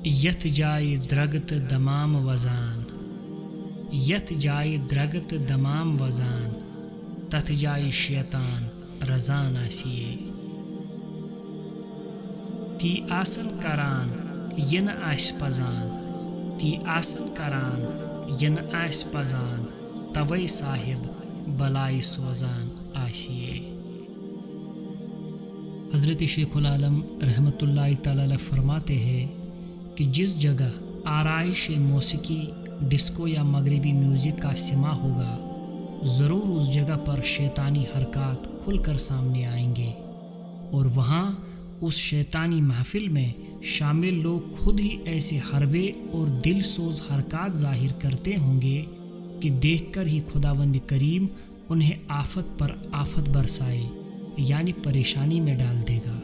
यथ जाय द्रगत दमाम वजान, यथ जाय द्रगत दमाम वजान, तथ जाय शैतान रजान आसिए। ती आसन करान यन आस पजान, ती आसन करान यन आस पजान, तवै साहिब बलाई सोजान आसिए। हज़रत शेखुल आलम रहमतुल्लाहि तआला अलैह फरमाते हैं कि जिस जगह आराइश मौसीकी, डिस्को या मगरिबी म्यूज़िक का सिमा होगा, ज़रूर उस जगह पर शैतानी हरकत खुलकर सामने आएंगे और वहाँ उस शैतानी महफिल में शामिल लोग खुद ही ऐसे हरबे और दिल सोज हरकत ज़ाहिर करते होंगे कि देखकर ही खुदावंद करीम उन्हें आफत पर आफत बरसाए, यानी परेशानी में डाल देगा।